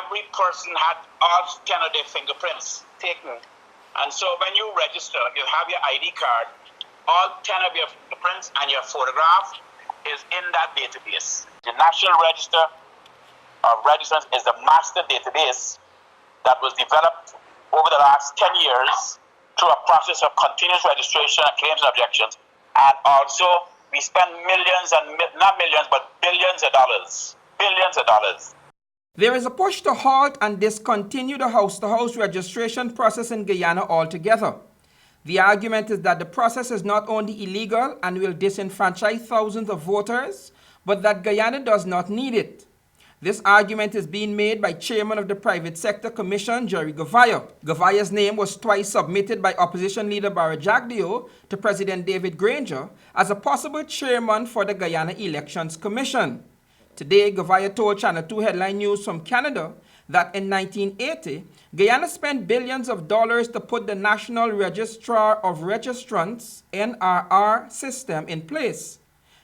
every person had all 10 of their fingerprints taken. And so when you register, you have your ID card, all 10 of your fingerprints and your photograph is in that database. The National Register of Registrants is the master database that was developed over the last 10 years through a process of continuous registration and claims and objections. And also, we spend millions and not millions, but billions of dollars. Billions of dollars. There is a push to halt and discontinue the house-to-house registration process in Guyana altogether. The argument is that the process is not only illegal and will disenfranchise thousands of voters, but that Guyana does not need it. This argument is being made by Chairman of the Private Sector Commission, Jerry Gouveia. Gouveia's name was twice submitted by opposition leader H2H to President David Granger as a possible chairman for the Guyana Elections Commission. Today, Gouveia told Channel 2 Headline News from Canada that in 1980, Guyana spent billions of dollars to put the National Registrar of Registrants (NRR) system in place.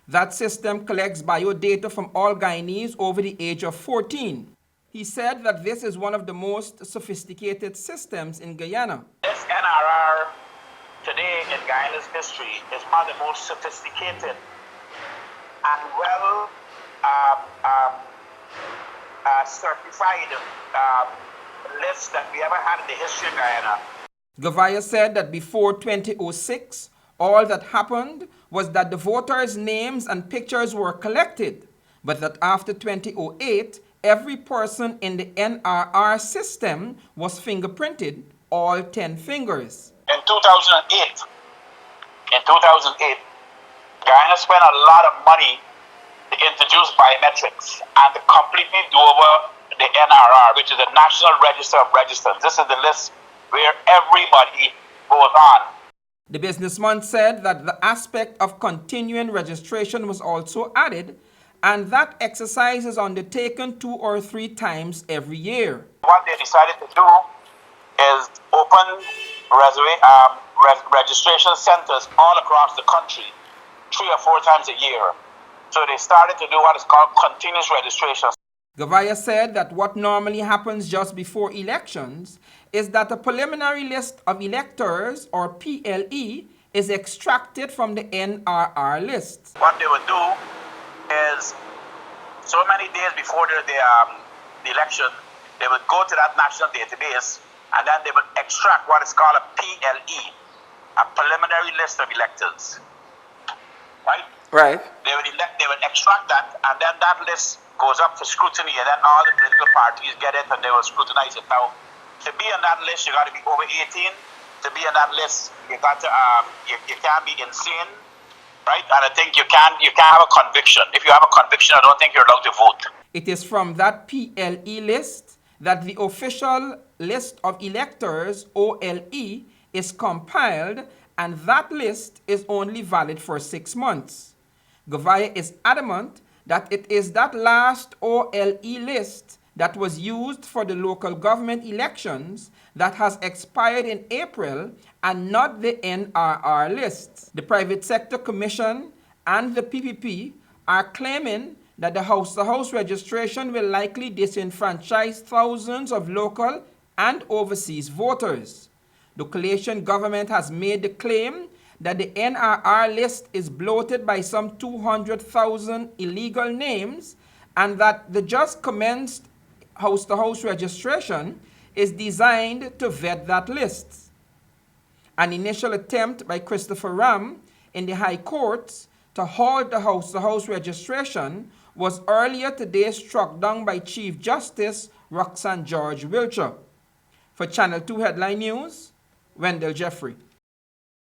That system collects biodata from all Guyanese over the age of 14. He said that this is one of the most sophisticated systems in Guyana. This NRR today in Guyana's history is one of the most sophisticated and well certified list that we ever had in the history of Guyana. Gouveia said that before 2006, all that happened was that the voters' names and pictures were collected, but that after 2008, every person in the NRR system was fingerprinted, all 10 fingers. In 2008, Guyana spent a lot of money to introduce biometrics and to completely do over the NRR, which is the National Register of Registrants. This is the list where everybody goes on. The businessman said that the aspect of continuing registration was also added, and that exercise is undertaken 2 or 3 times every year. What they decided to do is open registration centers all across the country 3 or 4 times a year. So they started to do what is called continuous registration. Gouveia said that what normally happens just before elections is that a preliminary list of electors, or PLE, is extracted from the NRR list. What they would do is, so many days before the election, they would go to that national database and then they would extract what is called a PLE, a preliminary list of electors. Right? Right. They would extract that, and then that list goes up for scrutiny, and then all the political parties get it and they will scrutinize it. Now, to be on that list, you got to be over 18. To be on that list, you got to you can't be insane, right? And I think you can't have a conviction. If you have a conviction, I don't think you're allowed to vote. It is from that PLE list that the official list of electors, OLE, is compiled, and that list is only valid for 6 months. Gouveia is adamant that it is that last OLE list that was used for the local government elections that has expired in April and not the NRR list. The Private Sector Commission and the PPP are claiming that the house-to-house registration will likely disenfranchise thousands of local and overseas voters. The coalition government has made the claim that the NRR list is bloated by some 200,000 illegal names, and that the just commenced house-to-house registration is designed to vet that list. An initial attempt by Christopher Ram in the High Courts to halt the house-to-house registration was earlier today struck down by Chief Justice Roxanne George Wiltshire. For Channel 2 Headline News, Wendell Jeffrey.